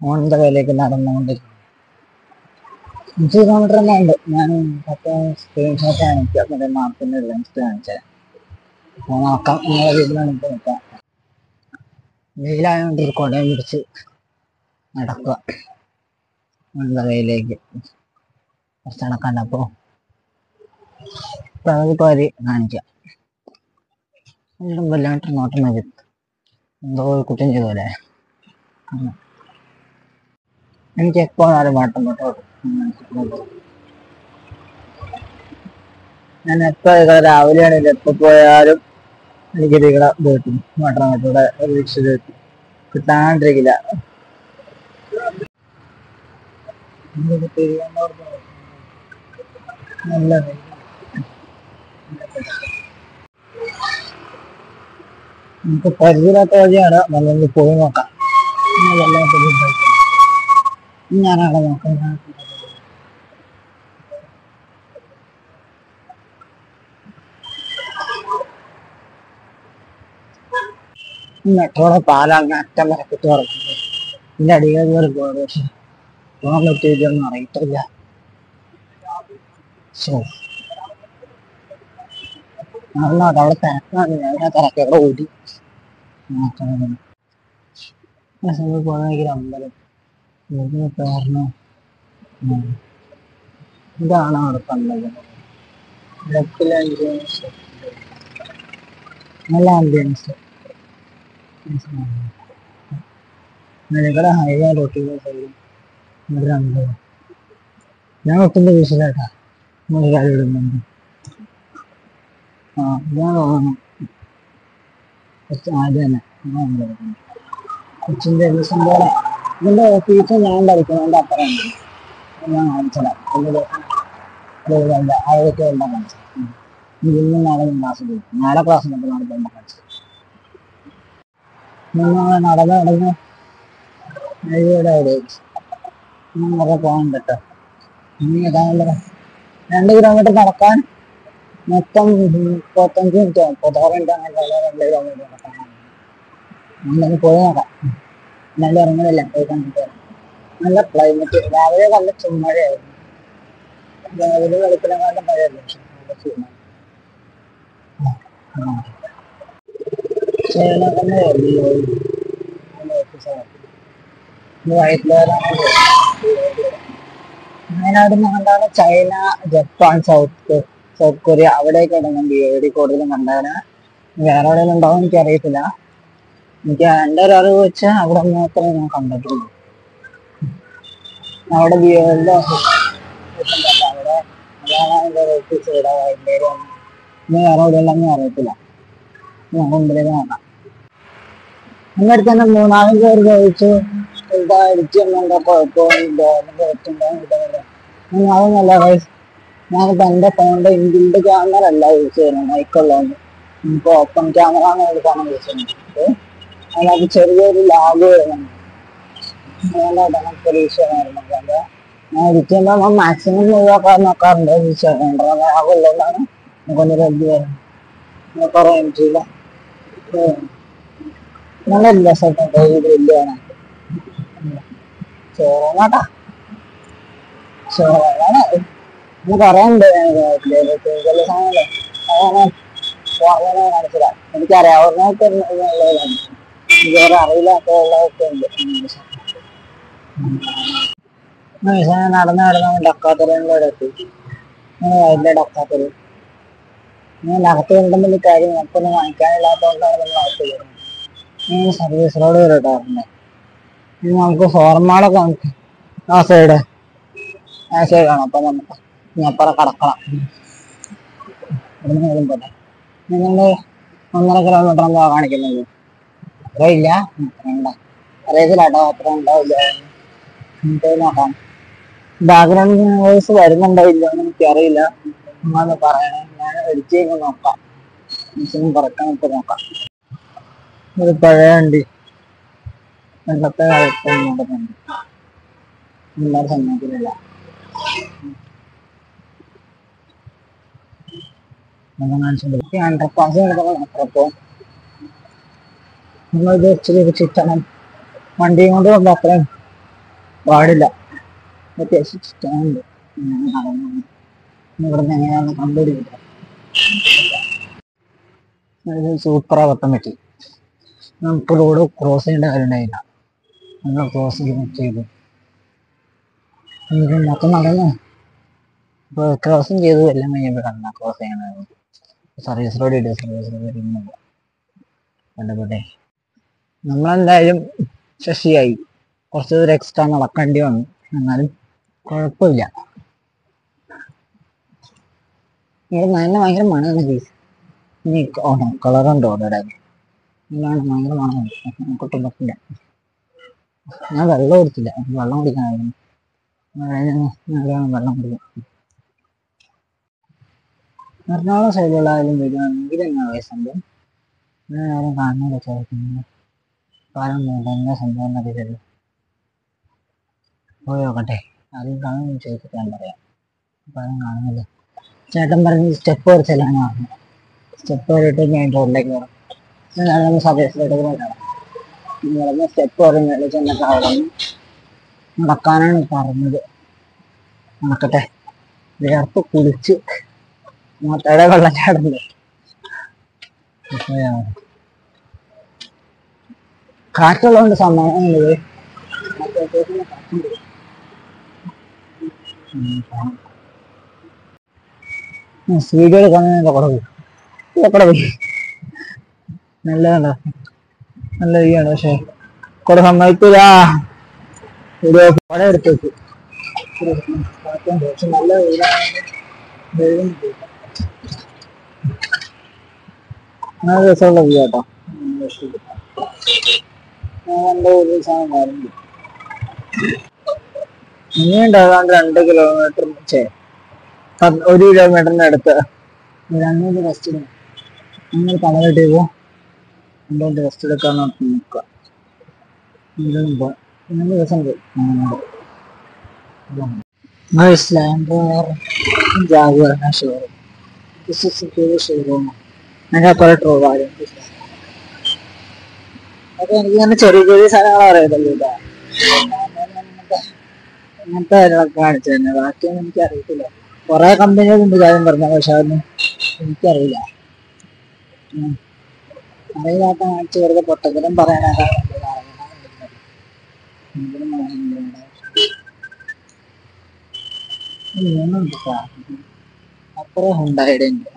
On the വേയിലേക്ക് നടന്നുകൊണ്ടിരിക്കും. 5 kilometre തന്നെ ഉണ്ട്. ഞാൻ പത്ത് സ്ക്രീൻഷോട്ട് കാണിക്കാം, മറ്റേ മാപ്പിൻ്റെ ലെൻസ് കാണിച്ചത്. അപ്പോൾ നോക്കാം, നിങ്ങളുടെ വീട്ടിലാണ് ഇപ്പോൾ നിൽക്കാം. വെയിലായതുകൊണ്ട് ഒരു കുടയും പിടിച്ച് നടക്കുക ഓൺ ദ വേയിലേക്ക്. കുറച്ച് നടക്കണ്ട. അപ്പോൾ പ്രകൃതി കാണിക്കാം. വല്ലാണ്ട് നോട്ടം മതി, എന്തോ കുറ്റം ചെയ്തോലെ. എനിക്ക് എപ്പോൾ ആരും വാട്ടം തൊട്ടോട്ടും. ഞാൻ എപ്പോൾ രാവിലെ ആണെങ്കിലും എപ്പോൾ പോയാലും എനിക്ക് ഇതികളെ പോയിട്ടു വാട്ടർമാറ്റൂടെ ഒരു രക്ഷ കിട്ടാണ്ടിരിക്കില്ല. നല്ല നമുക്ക് പരിചയമില്ലാത്ത വഴിയാണ്, നമുക്ക് പോയി നോക്കാം. ഞാനാണ് നോക്കാം. മെട്രോയുടെ പാലങ്ങ് അറ്റം വരെ കുത്തി തുറക്കുന്നത്. ഇതിൻ്റെ അടിയിൽ കയറി പോയത്, പക്ഷെ പോകാൻ പറ്റിയൊന്നും അറിയത്തില്ല. അവിടെ തിരക്കാണ്. ഞാൻ തിരക്കവിടെ ഓടി പോകണമെങ്കിൽ അമ്പലം കാരണം ഇതാണ് അവിടെ കണ്ടത്. നല്ല ആംബിയൻസ്. നിങ്ങളുടെ ഹൈവേ റോട്ടിലെ സൈഡിൽ ഞാൻ ഒട്ടും പ്രതീക്ഷിച്ചിട്ടാ നമ്മൾ കാര്യം ഇടുന്നുണ്ട്. ഞാൻ തോന്നുന്നു ആദ്യം തന്നെ കൊച്ചിൻ്റെ ദിവസം പോലെ ഇതിൻ്റെ ഫീസ് ഞാൻ പഠിക്കുന്നതിൻ്റെ അപ്പുറം ഞാൻ കാണിച്ചതാ. അതൊക്കെ എല്ലാം കാണിച്ചത്. ഇന്നും നാളെ ക്ലാസ് പോയി. നാളെ ക്ലാസ് നാളെ പോകുമ്പോൾ കാണിച്ചത്. നടന്ന് ഹൈവേയുടെ അവിടെ വളരെ പോകാൻ കേട്ടോ. ഇനി ഏതാണല്ലോ 2 കിലോമീറ്റർ നടക്കാൻ മൊത്തം 35 മിനിറ്റ് 36 മിനിറ്റ് അങ്ങനെ 2 കിലോമീറ്റർ നടക്കാൻ. അങ്ങനെ പോയി നോക്കാം. എന്നാലും ഇറങ്ങണില്ല, പോയി കണ്ടിട്ട്. നല്ല ക്ലൈമറ്റ്. രാവിലെ നല്ല ചുമഴയായിരുന്നു. രാവിലെ വെളുപ്പിനെക്കാളും മഴയല്ലേ. വയനാട് കണ്ടാണ് ചൈന, ജപ്പാൻ, സൗത്ത് കൊറിയ അവിടേക്കാണ് ഞാൻ കൂടുതലും കണ്ടതിന്. വേറെ എവിടെയെങ്കിലും ഉണ്ടാവും എനിക്കറിയത്തില്ല. എനിക്ക് എൻ്റെ ഒരു അറിവ് വെച്ച് അവിടെ മാത്രമേ ഞാൻ കണ്ടിട്ടുള്ളൂ. അവിടെ അവിടെ അതാണ് അതിൻ്റെ ഇനി വേറെ എവിടെയുള്ളതെന്ന് അറിയത്തില്ല. ഞാൻ മുമ്പിലേക്ക് നോക്കാം. എന്നിട്ട് തന്നെ 3-4 പേര് ചോദിച്ചു എന്താ ഇടിച്ചെന്നുണ്ടോ, കുഴപ്പമൊന്നുമില്ല, അതൊന്നല്ല ഗൈസ്. ഞാനിപ്പോൾ എൻ്റെ ഫോണിൻ്റെ ഇൻബിൽഡ് ക്യാമറ അല്ല യൂസ് ചെയ്യുന്നത്, മൈക്കുള്ളതുകൊണ്ട്. ഇപ്പോൾ ഓപ്പൺ ക്യാമറ ആണ് എടുക്കാണ് യൂസ് ചെയ്യുന്നത്. അതിനകത്ത് ചെറിയൊരു ലാഗ് വരുന്നുണ്ട്. പ്രതീക്ഷയായിരുന്നു. ഞാൻ എഡിറ്റ് ചെയ്യുമ്പോൾ മാക്സിമം ഒഴിവാക്കാൻ നോക്കാറുണ്ട്. ലാഗുള്ളതുകൊണ്ടാണ് നമുക്കൊന്ന് റെഡി വരുന്നത്. കുറേ എൻട്രിയില്ല നല്ല രസമായിട്ടുണ്ട്. ഈ ഗ്രില്ലാണ് ചോറോട്ടാ ചോറാണ്. ഇന്ന് പറയാനുണ്ട്. ചില സാധനങ്ങളെ അതാണ് മനസ്സിലാവും. എനിക്കറിയാവുന്നതൊക്കെ ഉള്ളതാണ്. വേറെ അറിയില്ലാത്തതൊക്കെ ഉണ്ട്. നടന്ന് ഡക്കാത്തറയുടെ എത്തി. വലിയ ഡക്കാത്തറ് ഞാൻ അകത്ത് കൊണ്ടുമ്പോൾ കാര്യം നമുക്കൊന്നും വാങ്ങിക്കാനില്ലാത്തതുകൊണ്ടാണ് നമ്മൾ അകത്ത് കയറുന്നത്. സർവീസ് റോഡ് കയറിയിട്ടാറുണ്ട്. ഇനി നമുക്ക് ഫോർമാളൊക്കെ നമുക്ക് ആ സൈഡ് കാണാം. അപ്പം നമുക്ക് ഇനി അപ്പുറം കടക്കണം. ഇവിടുന്ന് വരുമ്പോൾ നിങ്ങൾ 1.5 കിലോമീറ്റർ എന്താ കാണിക്കുന്നത്? അത്രയില്ല, അറിയത്തില്ലാട്ടോ, അത്ര ഉണ്ടാവില്ല. പോയി നോക്കാം. ബാക്ക്ഗ്രൗണ്ട് വോയിസ് വരുന്നുണ്ടോ ഇല്ല എന്ന് എനിക്കറിയില്ല. നമ്മളത് പറയണേ. ഞാൻ എഡിറ്റ് ചെയ്യുമ്പോൾ നോക്കാം. കുറയ്ക്കാനൊക്കെ നോക്കാം. ഒരു പഴയ വണ്ടി പണ്ടത്തെ കാലത്ത് നോക്കുന്നുണ്ട്. എല്ലാവരും സമ്മതിക്കുന്നില്ല. അണ്ടർപാസ് അപ്പുറപ്പോ നമ്മളിത് ഇച്ചിരി ചുറ്റണം. വണ്ടിയും കൊണ്ട് കൊണ്ട് അത്രയും പാടില്ല. അത്യാവശ്യം സ്റ്റാൻഡ് ഇവിടെ നിന്ന് എങ്ങനെയാണെന്ന് കണ്ടുപിടിക്കില്ല. സൂപ്പറാ പത്തം പറ്റി. നമുക്ക് റോഡ് ക്രോസ് ചെയ്യേണ്ട കാര്യം ഉണ്ടായില്ല. നമ്മൾ ക്രോസ് ചെയ്തു മൊത്തം നടന്നു. ഇപ്പോൾ ക്രോസിങ് ചെയ്തു എല്ലാം കഴിഞ്ഞപ്പോഴാണ് ക്രോസ് ചെയ്യണത്. സർവീസ് റോഡ് ഇടുക. സർവീസ് റോഡ് ഇടുന്നില്ല. കണ്ടപ്പോട്ടെ നമ്മളെന്തായാലും ശശിയായി. കുറച്ച് ദൂരം എക്സ്ട്രാ നടക്കേണ്ടി വന്നു. എന്നാലും കുഴപ്പമില്ല. ഇവിടെ നല്ല ഭയങ്കര മണമാണ് പ്ലീസ്. ഇനി കളറുണ്ടോ അവിടെ ഇല്ലാണ്ട് ഭയങ്കര മണമാണ്. നമുക്കൊട്ടും പറ്റില്ല. ഞാൻ വെള്ളം കൊടുത്തില്ല. വെള്ളം കുടിക്കാനായിരുന്നു. വെള്ളം കുടിക്കാം. എറണാകുളം സൈഡിലുള്ള വരികയാണെങ്കിൽ എന്നാ സംഭവം നേരം കാണുന്ന ചോദിക്കുന്നത് കാലം എന്താ സംഭവം എന്നറിയില്ലല്ലോ. പോയി നോക്കട്ടെ. ആദ്യം കാണുമെന്ന് ചോദിച്ചിട്ട് ഞാൻ പറയാം. കാലം കാണുന്നില്ല. ചേട്ടൻ പറഞ്ഞ് സ്റ്റെപ്പ് കുറച്ചെല്ലാം പറഞ്ഞു. സ്റ്റെപ്പ് കയറിയിട്ട് മെയിൻ റോഡിലേക്ക് കയറും. നമ്മൾ സർവീസിലോട്ട് കയറാം. സ്റ്റെപ്പ് കയറി ചെന്നിട്ട് അവിടെ നടക്കാനാണ് പറഞ്ഞത്. നടക്കട്ടെ. വിയർപ്പ് കുളിച്ച് മുട്ടയുടെ വെള്ളച്ചാടുണ്ട്. കാറ്റുള്ളതുകൊണ്ട് സമാധാനമുള്ളത്. വീഡിയോ എടുക്കാൻ പോയി നല്ലതാണോ? നല്ല വ്യൂയാണ്. പക്ഷെ കുറെ സമ്മതിക്കൂല. വീഡിയോ പടം എടുത്ത് വെച്ചു. പക്ഷെ നല്ല നല്ല രസമുള്ള വ്യൂ കേട്ടോ. ഇനിയുണ്ടാകാണ്ട് 2 കിലോമീറ്റർ 1 കിലോമീറ്ററിന്റെ അടുത്ത് 2 റെസ്റ്റ് എടുക്കും. നിങ്ങൾ തമിഴ്നാട്ടിൽ പോകും. 2 റെസ്റ്റ് എടുക്കാൻ നോക്കുക. 2 ദിവസം ഷോറൂം അങ്ങനെ കുറെ ട്രോളും. അപ്പൊ എനിക്ക് ഇങ്ങനെ ചെറിയ ചെറിയ സ്ഥലങ്ങൾ അറിയതല്ലോ. അങ്ങനത്തെ കാര്യങ്ങളൊക്കെ കാണിച്ചു തന്നെ. ബാക്കിയൊന്നും എനിക്ക് അറിയത്തില്ല. കുറെ കമ്പനികളുണ്ട് കാര്യം പറഞ്ഞ. പക്ഷെ അതൊന്നും എനിക്കറിയില്ല. അറിയില്ലാത്ത കാണിച്ച് വെറുതെ പൊട്ടത്തരം പറയാനാണ്. അപ്പുറം ഉണ്ടായിടുണ്ട്.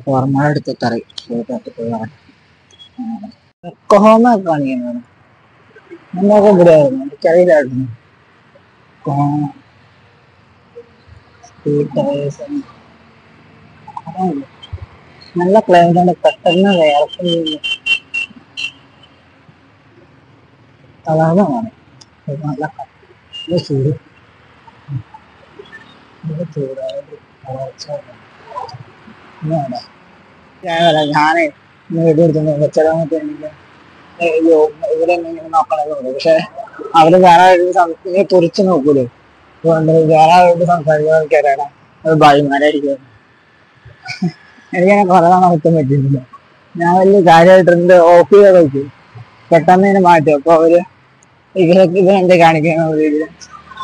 ഫോർമാൽ എടുത്തിട്ട് അറിയാം. കൊഹോമ കാണിക്കുന്നത് എന്നൊക്കെ ഇവിടെയായിരുന്നു. എനിക്കറിയില്ലായിരുന്നു. നല്ല ക്ലൈമറ്റാണ്. പെട്ടെന്ന് വേർക്കുന്നു. കളാണ് നല്ല ചൂട്. ഞാനേ വീഡിയോ എടുക്കുന്നു. വെച്ചടാമത്തെ ഇവിടെ നോക്കണതുണ്ട്. പക്ഷെ അവര് വേറെ തുറിച്ച് നോക്കൂലേ. വേറെ ആരോട് സംസാരിക്കാൻ അത് ഭായിമാരായിരിക്കും. എനിക്കങ്ങനെ കുറെ നടത്താൻ പറ്റുന്നില്ല. ഞാൻ വലിയ കാര്യമായിട്ടുണ്ട്. ഓഫ് ചെയ്ത് നോക്കി പെട്ടെന്ന് തന്നെ മാറ്റി. അപ്പൊ അവര് ഇവരെന്താ കാണിക്കുന്ന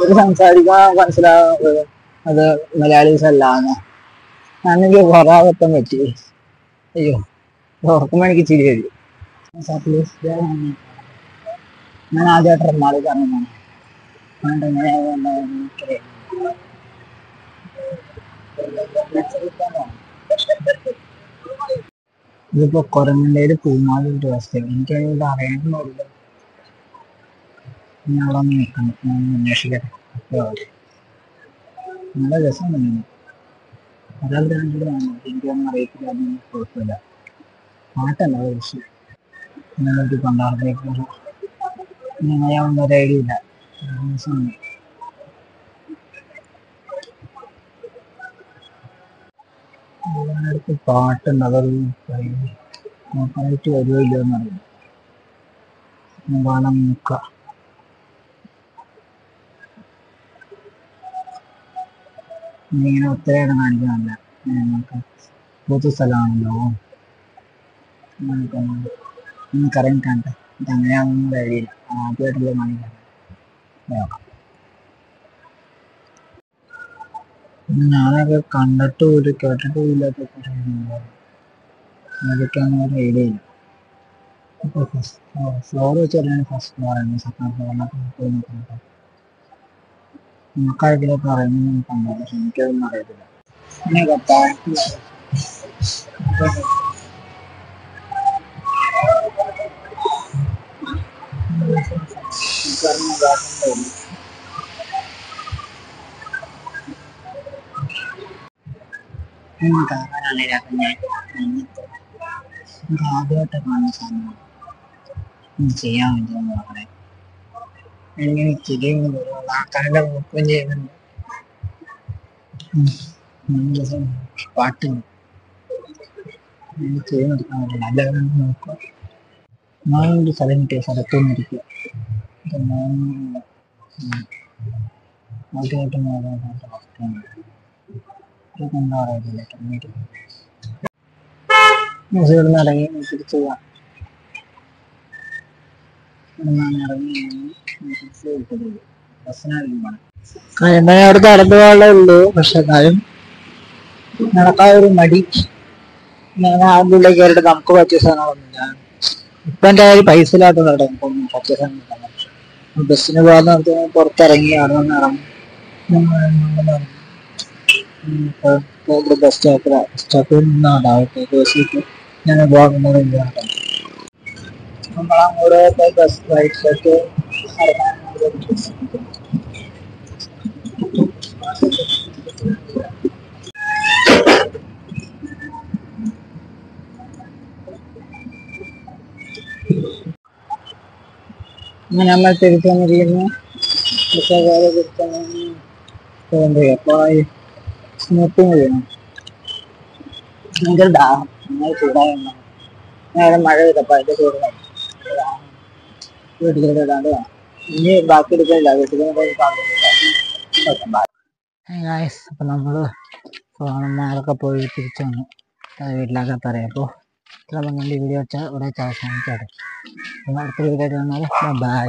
ഒരു സംസാരിക്കാൻ മനസ്സിലാവുന്നത് അത് മലയാളീസ് അല്ലാന്ന്. ഞാനെനിക്ക് കുറവാബദ്ധം പറ്റി. അയ്യോ, ഓർക്കുമ്പോ എനിക്ക് ചിരി വരും. ഞാൻ ആദ്യമായിട്ട് എറണാകുളം പറഞ്ഞതാണ്. ഇതിപ്പോ കൊരങ്ങണ്ടേര് പൂമാലൊരു അവസ്ഥ. എനിക്കത് അറിയാനൊന്നുമില്ല. ഞാൻ അവിടെ ഒന്ന് നിൽക്കണം. ഞാൻ അന്വേഷിക്കട്ടെ. നല്ല രസം തന്നെ. എനിക്കൊന്നും അറിയത്തില്ല. അതൊന്നും കുഴപ്പമില്ല. പാട്ടല്ല പക്ഷെ ഞാനൊരു കൊണ്ടാടത്തേക്ക് ഞങ്ങളൊന്നും ഒരു ഐഡിയ ഇല്ല. അടുത്ത് പാട്ടുണ്ട്. അതൊരു നോക്കാനായിട്ട് വരുമോ ഇല്ലയോ എന്നറിയില്ല. വേണം നോക്കാം. ഇങ്ങനെ ഒത്തിരി കാണിക്കുന്നില്ല. നമുക്ക് പൊതു സ്ഥലമാണല്ലോ. നമുക്കറിയാൻ കാണട്ടെ. അങ്ങനെയാണെന്ന് കഴിയില്ല. ആദ്യമായിട്ടുള്ള മണി നോക്കാം. ഞാനൊക്കെ കണ്ടിട്ടും ഒരു കേട്ടിട്ടും ഇല്ലാത്ത അതൊക്കെയാണ് ഒരു ഐഡിയ ഇല്ല. ഫ്ലോർ വെച്ച് പറയുന്നത് ഫസ്റ്റ് ഫ്ലോർ ആണ്, സെക്കൻഡ് ഫ്ലോറിനൊക്കെ നമുക്കാർക്കിലൊക്കെ അറിയുന്നത് നമുക്കുണ്ടോ, പക്ഷെ എനിക്കതൊന്നും അറിയത്തില്ല. ഇങ്ങനെയൊക്കെ താഴ്ത്തി കാണാനാണ് ആദ്യമായിട്ട് കാണുന്ന സാധനമാണ് ചെയ്യാൻ പറ്റുമെന്ന് പറയാം. എനിക്കിങ്ങനെ ചിരിയും ആൾക്കാരുടെ നോക്കുകയും ചെയ്യുന്നുണ്ട്. പാട്ടും ചെയ്ത് നിർത്താൻ പറ്റില്ല. എല്ലാവരും നോക്കുക. ഞാനൊരു സ്ഥലം കിട്ടിയ സ്ഥലത്തുനിന്നിരിക്കുക. ആദ്യമായിട്ട് എന്താ പറയത്തില്ല. ഇവിടുന്ന് ഇറങ്ങി തിരിച്ചു പോവാം. എന്തായാലും അവിടുത്തെ നടന്നു പോകാനേ ഉള്ളൂ. പക്ഷെ എന്നാലും നടക്കാൻ ഒരു മടി. അതിൻ്റെ ഉള്ളിൽ കയറിയിട്ട് നമുക്ക് പറ്റിയ സാധനങ്ങളൊന്നുമില്ല. ഇപ്പൊ എൻ്റെ കയ്യിൽ പൈസ ഇല്ലാത്തതുകൊണ്ട് പറ്റിയ സാധനം ബസ്സിന് പോകാൻ നിർത്തി പുറത്തിറങ്ങി അവിടെ നിന്ന് ഇറങ്ങി ബസ് സ്റ്റോപ്പിൽ നിന്നാണ് അവിടത്തേക്ക് ബസ് കിട്ടി ഞാൻ പോകുന്നത്. നമ്മളങ്ങോട്ട് ബസ് റൈറ്റിലേക്ക് അങ്ങനെ നമ്മൾ തിരിച്ചു വന്നിരിക്കുന്നു. സ്മൂത്തിങ് ചെയ്യണം. ഭയങ്കര ദാഹം. നിങ്ങൾ ചൂടായ നേരെ മഴ പെയ്തപ്പോൾ അതിന്റെ ചൂട് വീട്ടിലിടാണ്ട് വേണം. ഇനി ബാക്കി എടുക്കില്ല. വീട്ടിൽ അപ്പൊ നമ്മള് ഫോണന്മാരൊക്കെ പോയി തിരിച്ചു വന്നു. വീട്ടിലൊക്കെ പറയാം. അപ്പോൾ ഇത്ര വീഡിയോ വെച്ചാൽ ഇവിടെ അവസാനിക്കാറ്. അടുത്ത വീഡിയോ വന്നാൽ ബൈ.